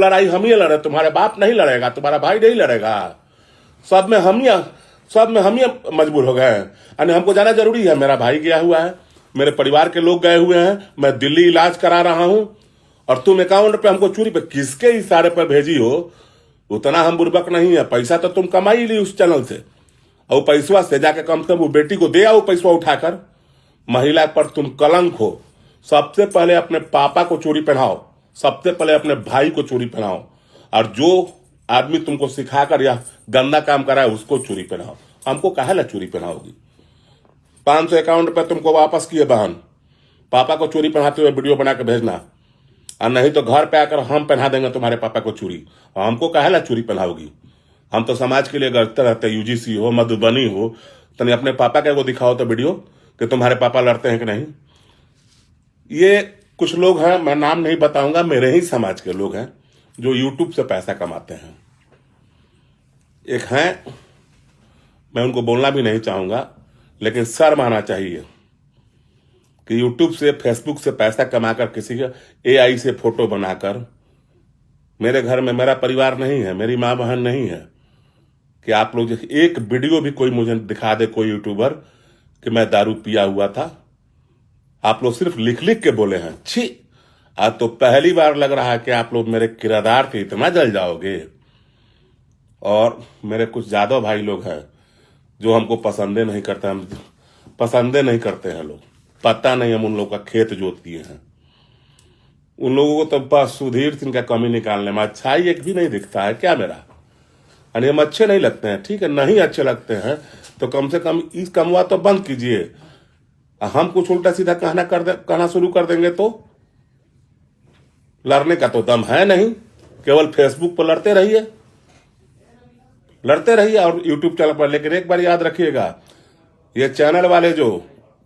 लड़ाई हम ही लड़े, तुम्हारे बाप नहीं लड़ेगा, तुम्हारा भाई नहीं लड़ेगा। सब में हम ही मजबूर हो गए हैं। यानी हमको जाना जरूरी है। मेरा भाई गया हुआ है, मेरे परिवार के लोग गए हुए हैं, मैं दिल्ली इलाज करा रहा हूं, और तुम 51 रुपये हमको चोरी पे किसके इशारे पर भेजी हो? उतना हम बुर्बक नहीं है। पैसा तो तुम कमाई ली उस चैनल से, और पैसवा से जाके कम से कम वो बेटी को दे आओ पैसा उठाकर। महिला पर तुम कलंक हो। सबसे पहले अपने पापा को चोरी पहनाओ, सबसे पहले अपने भाई को चोरी पहनाओ, और जो आदमी तुमको सिखाकर या गंदा काम कराए उसको चोरी पहनाओ। हमको काहे ला चोरी पहनाओगी? 551 रुपये तुमको वापस किए बहन। पापा को चोरी पहनाते हुए वीडियो बना के भेजना, और नहीं तो घर पे आकर हम पहना देंगे तुम्हारे पापा को चोरी। और हमको काहे ला चोरी पहनाओगी? हम तो समाज के लिए करते रहते। यूजीसी हो, मधुबनी हो, तनी अपने पापा के वो दिखाओ तो वीडियो कि तुम्हारे पापा लड़ते हैं कि नहीं। ये कुछ लोग हैं, मैं नाम नहीं बताऊंगा, मेरे ही समाज के लोग हैं जो यूट्यूब से पैसा कमाते हैं। एक हैं, मैं उनको बोलना भी नहीं चाहूंगा, लेकिन शर्म आना चाहिए कि यूट्यूब से, फेसबुक से पैसा कमाकर किसी का एआई से फोटो बनाकर, मेरे घर में मेरा परिवार नहीं है, मेरी माँ बहन नहीं है, कि आप लोग एक वीडियो भी कोई मुझे दिखा दे, कोई यूट्यूबर, कि मैं दारू पिया हुआ था। आप लोग सिर्फ लिख लिख के बोले हैं। छी, आज तो पहली बार लग रहा है कि आप लोग मेरे किरदार से इतना जल जाओगे। और मेरे कुछ यादव भाई लोग हैं जो हमको पसंदे नहीं करते, हम पसंदे नहीं करते हैं लोग। पता नहीं हम उन लोगों का खेत जोत दिए हैं। उन लोगों को तो बस सुधीर सिंह का कमी निकालने में अच्छाई एक भी नहीं दिखता है क्या मेरा? यानी हम अच्छे नहीं लगते हैं, ठीक है, नहीं अच्छे लगते हैं तो कम से कम इस कमवा तो बंद कीजिए। हम कुछ उल्टा सीधा कहना शुरू कर देंगे तो लड़ने का तो दम है नहीं। केवल फेसबुक पर लड़ते रहिए और यूट्यूब चैनल पर। लेकिन एक बार याद रखिएगा, ये चैनल वाले जो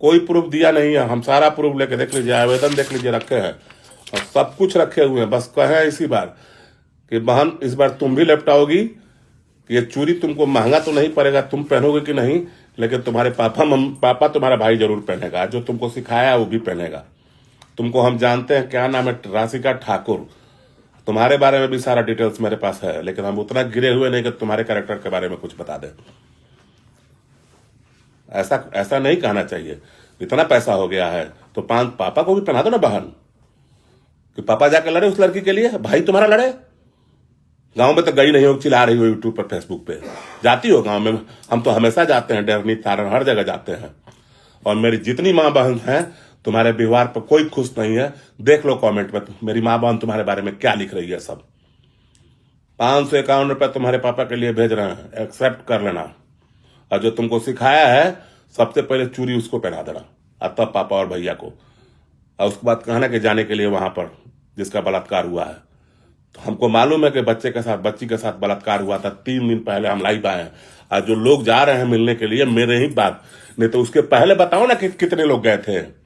कोई प्रूफ दिया नहीं है, हम सारा प्रूफ लेके देख लीजिए, आवेदन देख लीजिए, रखे हैं और सब कुछ रखे हुए हैं। बस कहें इसी बार कि बहन इस बार तुम भी लपटाओगी। ये चूड़ी तुमको महंगा तो नहीं पड़ेगा, तुम पहनोगे कि नहीं, लेकिन तुम्हारे पापा तुम्हारा भाई जरूर पहनेगा। जो तुमको सिखाया वो भी पहनेगा। तुमको हम जानते हैं, क्या नाम है, राशिका ठाकुर। तुम्हारे बारे में भी सारा डिटेल्स मेरे पास है, लेकिन हम उतना गिरे हुए नहीं कि तुम्हारे कैरेक्टर के बारे में कुछ बता दें। ऐसा नहीं कहना चाहिए। इतना पैसा हो गया है तो पापा को भी पहना दो ना बहन, कि पापा जाके लड़े उस लड़की के लिए, भाई तुम्हारा लड़े। गांव में तो गई नहीं हो, चिल्ला रही हो यूट्यूब पर, फेसबुक पे जाती हो गांव में? हम तो हमेशा जाते हैं, डेरनी तारण हर जगह जाते हैं। और मेरी जितनी माँ बहन हैं, तुम्हारे व्यवहार पर कोई खुश नहीं है। देख लो कमेंट में मेरी माँ बहन तुम्हारे बारे में क्या लिख रही है। सब 551 रुपये तुम्हारे पापा के लिए भेज रहे हैं, एक्सेप्ट कर लेना। और जो तुमको सिखाया है, सबसे पहले चूड़ी उसको पहना देना, और तब पापा और भैया को। और उसके बाद कहना कि जाने के लिए वहां पर जिसका बलात्कार हुआ है। तो हमको मालूम है कि बच्ची के साथ बलात्कार हुआ था। 3 दिन पहले हम लाइव आए हैं। और जो लोग जा रहे हैं मिलने के लिए, मेरे ही बात नहीं तो उसके पहले बताओ ना कि कितने लोग गए थे।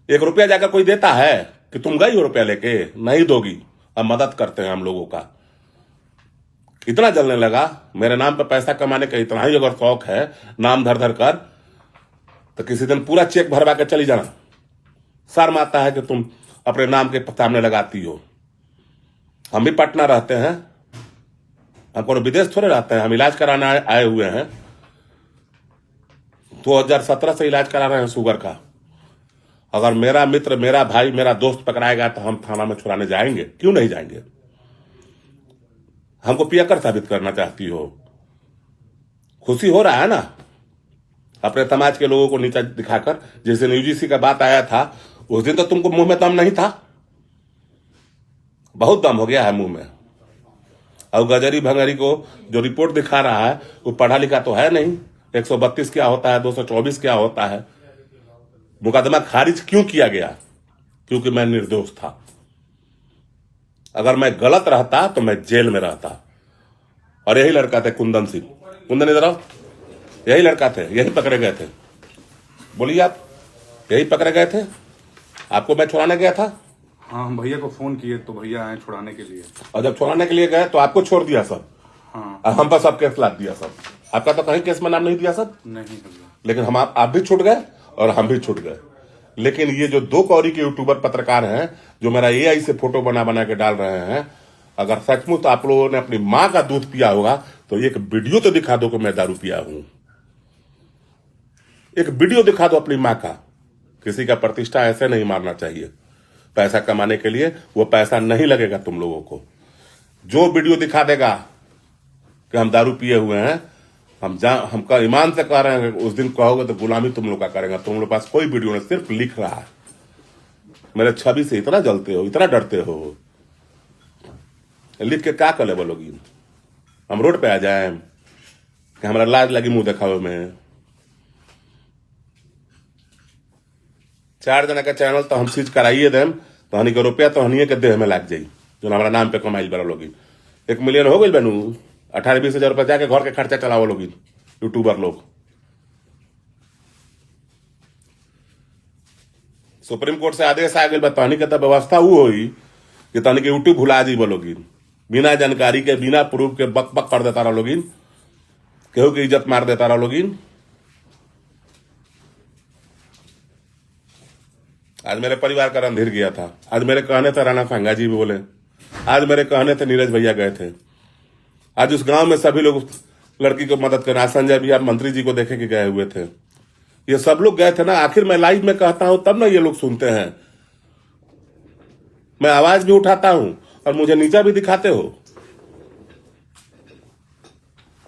1 रुपया जाकर कोई देता है कि तुम गई हो रुपया लेके? नहीं दोगी। अब मदद करते हैं हम लोगों का। इतना जलने लगा मेरे नाम पर पैसा कमाने का, इतना ही अगर शौक है नाम धर धर कर, तो किसी दिन पूरा चेक भरवा के चली जाना। शर्म आता है कि तुम अपने नाम के सामने लगाती हो। हम भी पटना रहते हैं, हम कोनो विदेश थोड़े रहते हैं। हम इलाज कराने आए हुए हैं। 2017 से इलाज करा रहे हैं शुगर का। अगर मेरा मित्र, मेरा भाई, मेरा दोस्त पकड़ाएगा तो हम थाना में छुड़ाने जाएंगे? क्यों नहीं जाएंगे? हमको पियक्कर साबित करना चाहती हो? खुशी हो रहा है ना अपने समाज के लोगों को नीचा दिखाकर? जिस दिन यूजीसी का बात आया था उस दिन तो तुमको मुंह में दम नहीं था। बहुत दम हो गया है मुंह में। और गजरी भंगरी को जो रिपोर्ट दिखा रहा है वो पढ़ा लिखा तो है नहीं। 132 क्या होता है, 224 क्या होता है। मुकदमा खारिज क्यों किया गया? क्योंकि मैं निर्दोष था। अगर मैं गलत रहता तो मैं जेल में रहता। और यही लड़का थे कुंदन सिंह। कुंदन इधर आओ, यही लड़का थे, यही पकड़े गए थे। बोलिए आप, यही पकड़े गए थे? आपको मैं छुड़ाने गया था? हाँ, हम भैया को फोन किए तो भैया आए छुड़ाने के लिए। और जब छुड़ाने के लिए गए तो आपको छोड़ दिया सब? हाँ। और हम पर सब केस लाद दिया सब। आपका तो कहीं केस में नाम नहीं दिया सब। नहीं भैया। लेकिन हम आप भी छूट गए और हम भी छूट गए। लेकिन ये जो 2 कौड़ी के यूट्यूबर पत्रकार हैं जो मेरा एआई से फोटो बना बना के डाल रहे हैं, अगर सचमुच आप लोगों ने अपनी मां का दूध पिया होगा तो एक वीडियो तो दिखा दो कि मैं दारू पिया हूं। एक वीडियो दिखा दो अपनी मां का। किसी का प्रतिष्ठा ऐसे नहीं मारना चाहिए। पैसा कमाने के लिए वो पैसा नहीं लगेगा तुम लोगों को। जो वीडियो दिखा देगा कि हम दारू पिए हुए हैं, हमका ईमान से कह रहे हैं, उस दिन कहोगे तो गुलामी तुम लोग का करेंगे। तुम लोग पास कोई वीडियो नहीं, सिर्फ लिख रहा है। मेरे छवि से इतना जलते हो, इतना डरते हो, लिख के क्या कर ले बोलोगी? हम रोड पे आ जाए कि हमारा लाज लगी मुंह देखावे में? 4 जना का चैनल तो हम सीज कराइए देम तो हनी के रुपया तो हनिए के देह में लाग जाई, जो हमारा नाम पे कमाई बड़ा लोगी। 1 मिलियन हो गई बनू, 18-20 हजार रुपया जाके घर के खर्चा चलाओ लोगी यूट्यूबर लोग। सुप्रीम कोर्ट से आदेश आ गई, तहनी के तो व्यवस्था वो हुई कि तहनी के यूट्यूब भुला जी बोलोगी। बिना जानकारी के, बिना प्रूफ के बक बक कर देता रहा लोगिन, केहू की इज्जत मार देता रहा लोगिन। आज मेरे परिवार का रणधीर गया था, आज मेरे कहने थे राणा सांगा जी भी बोले, आज मेरे कहने थे नीरज भैया गए थे, आज उस गांव में सभी लोग लड़की को मदद करना। आज संजय भैया मंत्री जी को देखे कि गए हुए थे। ये सब लोग गए थे ना। आखिर मैं लाइव में कहता हूं तब ना ये लोग सुनते हैं। मैं आवाज भी उठाता हूं और मुझे नीचा भी दिखाते हो,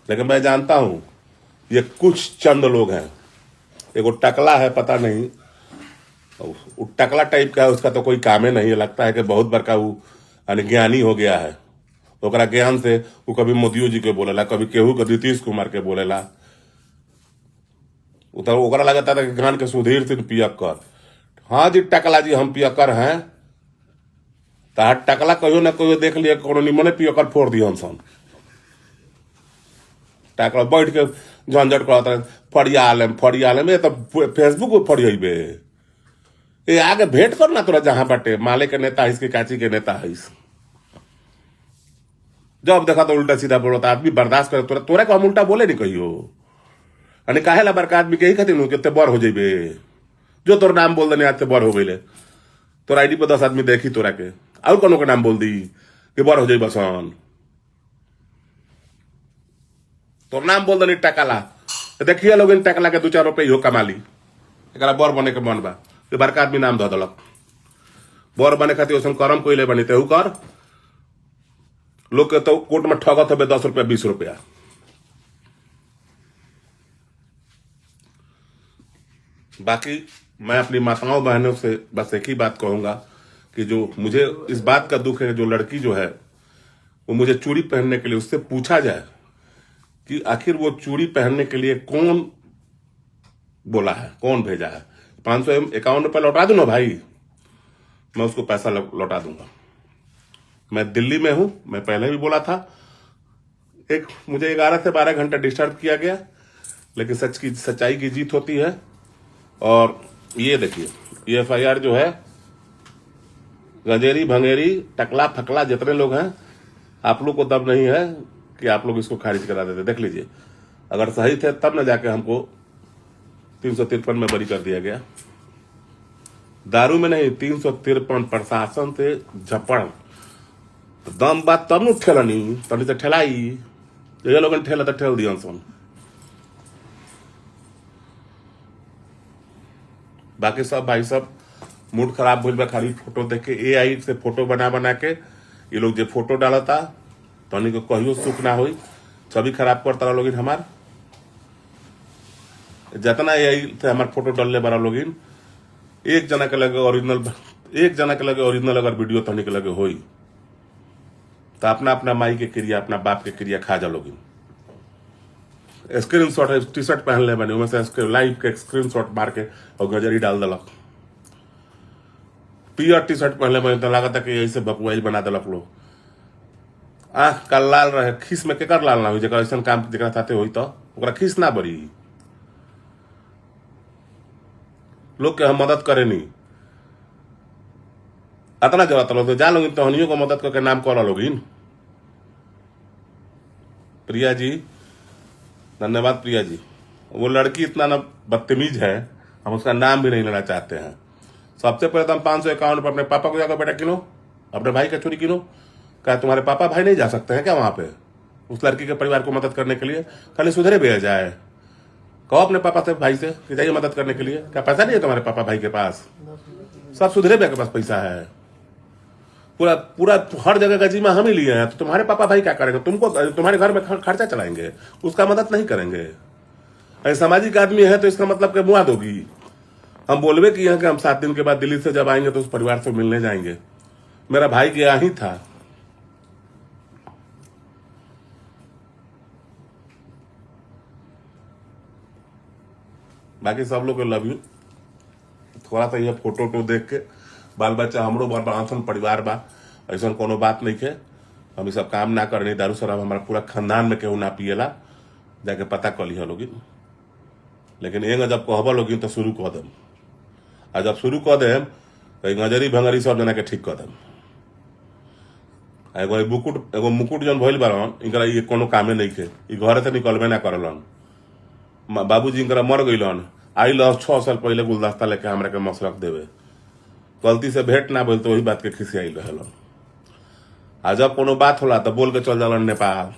लेकिन मैं जानता हूं ये कुछ चंद लोग हैं। एगो टकला है, पता नहीं वो टकला टाइप का है, उसका तो कोई कामे नहीं है। लगता है कि बहुत बड़का वो ज्ञानी हो गया है। ओकरा ज्ञान से वो कभी मोदियो जी के बोलेला, कभी केहू के नीतीश कुमार के बोलेला। ओकरा लगता था कि ज्ञान के सुधीर सिंह पियक्कर। हाँ जी टकला जी, हम पियक्कर हैं। तार टकला कहियो ना कहियो देख लिया कोनो निमने पियक्कर फोड़ दिया सन। टकला बैठ के झंझट करता है, फड़िया लेम। ये तो फेसबुक पे फड़ियबे। ये आगे भेंट करना तोरा जहां बाटे, माले के नेता है, इसके काची के नेता है। जब देखा तो उल्टा सीधा बोलता आदमी बर्दाश्त करे। तोरा को हम उल्टा बोले नहीं कहियो। अने काहे ला बड़का आदमी के ही खातिर कितने बर हो जेबे। जो तोर नाम बोल देने आज बर हो गई। तोर आईडी पर 10 आदमी देखी तोरा के, और कोनो के नाम बोल दी कि बर हो जाई बसन। तोर नाम बोल देनी टकला, देखिए लोग इन टकला के 2-4 रुपये हो कमा ली। एकरा बर बने के मन बा, बड़का आदमी नाम धऽ देलक। बर बने खातिर ओसन करम कोई ले बनी तेहू कर। लोग के तो कोर्ट में ठगत हबे 10 रुपया 20 रुपया। बाकी मैं अपनी माताओं बहनों से बस एक ही बात कहूंगा कि जो मुझे इस बात का दुख है, जो लड़की जो है वो मुझे चूड़ी पहनने के लिए, उससे पूछा जाए कि आखिर वो चूड़ी पहनने के लिए कौन बोला है, कौन भेजा है। 551 रुपये लौटा दूं ना भाई, मैं उसको पैसा लौटा दूंगा। मैं दिल्ली में हूं, मैं पहले भी बोला था। मुझे 11 से 12 घंटा डिस्टर्ब किया गया, लेकिन सच्चाई की जीत होती है। और ये देखिए, ये FIR जो है, गंजेरी भंगेरी टकला फकला जितने लोग हैं, आप लोग को दम नहीं है कि आप लोग इसको खारिज करा देते। देख लीजिए, अगर सही थे तब न जाके हमको 353 में बरी कर दिया गया। दारू में नहीं, 353 प्रशासन से झपड़। दम बात तब न ठेलनी, तनी से ठेलाई। ये लोग ठेला तो ठेल दिया सन। बाकी सब भाई सब मूड खराब भइल बा खाली फोटो देख के। AI से फोटो बना के ये लोग जो फोटो डालता, तनी को कहियो सुख ना होई, छवि खराब करता लोगिन हमार। जितना AI से हमार फोटो डालने बड़ा लोगिन, एक जना के लगे ओरिजिनल अगर वीडियो तनी के लगे होई तो अपना माई के क्रिया, अपना बाप के क्रिया खा जा लोगिन। स्क्रीनशॉट है, टी-शर्ट पहन ले बने, उनमें से लाइव के स्क्रीनशॉट मार के और गजरी डाल दिलक। पियर टी-शर्ट पहन ले बने तो लगा था कि यही से बकवाइल बना दिलक लोग। आंख का लाल रहे, खीस में केकर लाल ना हुई, जगह ऐसा काम जरा साथे हुई तो ओकरा खीस ना बरी। लोग के हम मदद करे नहीं, अतना जरूरत लोग जा लोगिन तो हनियों को मदद करके नाम कॉल लोगिन। प्रिया जी, धन्यवाद प्रिया जी। वो लड़की इतना ना बदतमीज है, हम उसका नाम भी नहीं लेना चाहते हैं। सबसे पहले तो हम 551 पर अपने पापा को जाकर बेटा किनो, अपने भाई का चोरी किनो, क्या तुम्हारे पापा भाई नहीं जा सकते हैं क्या वहां पे उस लड़की के परिवार को मदद करने के लिए? खाली सुधरे भेज जाए, कहो अपने पापा से भाई से कि जाइए मदद करने के लिए। क्या पैसा नहीं है तुम्हारे पापा भाई के पास? सब सुधरे भैया के पास पैसा है। पूरा पूरा हर जगह का जिम्मा हम ही लिए हैं, तो तुम्हारे पापा भाई क्या करेंगे? तुमको तुम्हारे घर में खर्चा चलाएंगे, उसका मदद नहीं करेंगे। अरे सामाजिक आदमी है तो इसका मतलब कि मुआ दोगी। हम बोलवे किए हैं कि हम 7 दिन के बाद दिल्ली से जब आएंगे तो उस परिवार से मिलने जाएंगे। मेरा भाई गया ही था। बाकी सब लोग को लव यू। थोड़ा सा यह फोटो तो देख के बाल बच्चा हमरो बड़ा परिवार बा, ऐसा कोनो बात नहीं है। हम ये सब काम ना करनी, दारू शराब हमारा पूरा खानदान में केहू ना पिएला, जाके पता कर लिया लोगी। लेकिन एंग जब कहबा लोगी तो शुरू कह देम, और जब शुरू कह देम तो गजरी भंगरी सब जना के ठीक कह देम। एगो मुकुट जन भइल बारन, इनकरा ये कोनो कामे नहीं के, ई घरे से निकलबे ना करलन। बाबूजी इनकरा मर गइलन, आई लव 6 साल पहले गुलदस्ता लेके हमरा के मसरक देवे, गलती से भेंट ना बोल तो वही बात के खिसियाई रहलन। आ जब कोनो बात होला तो बोल के चल जालन नेपाल,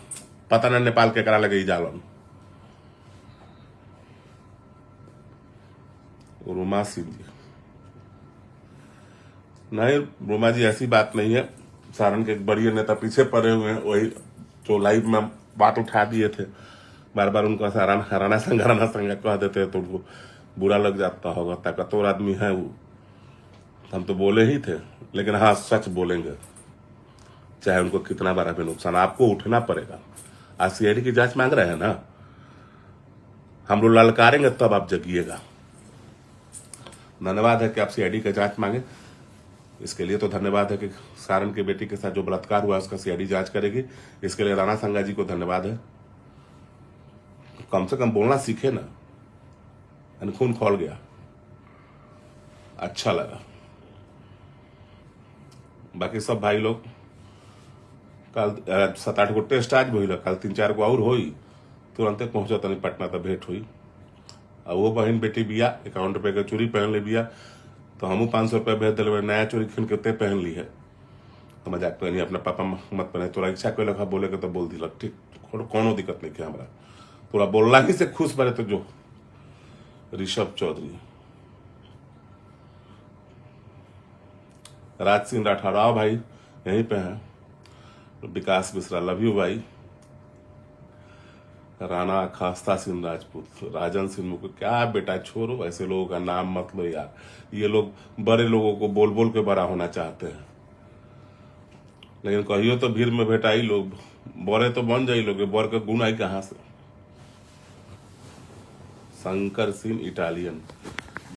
पता ना नेपाल के करा लगे जालन। रुमा सिंह जी नहीं, रुमा जी ऐसी बात नहीं है। सारण के बड़े नेता पीछे पड़े हुए हैं, वही जो लाइव में बात उठा दिए थे, बार बार उनको राणा संघ कह देते हैं तो उनको बुरा लग जाता होगा। ताकतवर आदमी है वो, हम तो बोले ही थे, लेकिन हाँ सच बोलेंगे, चाहे उनको कितना बड़ा भी नुकसान। आपको उठना पड़ेगा। आज सीआईडी की जांच मांग रहे हैं ना, हम लोग ललकारेंगे तब आप जगिएगा। धन्यवाद है कि आप सीआईडी की जांच मांगे, इसके लिए तो धन्यवाद है कि सारण की बेटी के साथ जो बलात्कार हुआ उसका सीआईडी जांच करेगी, इसके लिए राणा संघा जी को धन्यवाद है। कम से कम बोलना सीखे ना, खून खोल गया, अच्छा लगा। बाकी सब भाई लोग कल 7-8 गो टेस्ट आज भइल, कल 3-4 गो और होई, तुरंते पहुंचा तनी पटना तो भेंट हुई। और वो बहन बेटी बिया ₹51 के चूड़ी पहन ले बिया, तो हमू 500 रुपया भेज दिले, नया चूड़ी खीन के ते पहन ली है। तो मजाक तो नहीं, अपना पापा मत पहने, तोरा इच्छा कोई लखा बोले के तो बोल दिलक, ठीक, कोनो दिक्कत नहीं है हमरा। तोरा बोलना ही से खुश बने तो जो ऋषभ चौधरी, राज सिंह राठौर भाई यहीं पे हैं, विकास मिश्रा लव यू भाई, राणा खास्ता सिंह राजपूत, राजन सिंह मुकुट, क्या बेटा छोड़ो ऐसे लोगों का नाम मत लो यार। ये लोग बड़े लोगों को बोल बोल के बड़ा होना चाहते हैं, लेकिन कहियो तो भीड़ में भेटाई लोग, बड़े तो बन जाई लोग, बड़ के गुण आई कहाँ से। शंकर सिंह इटालियन,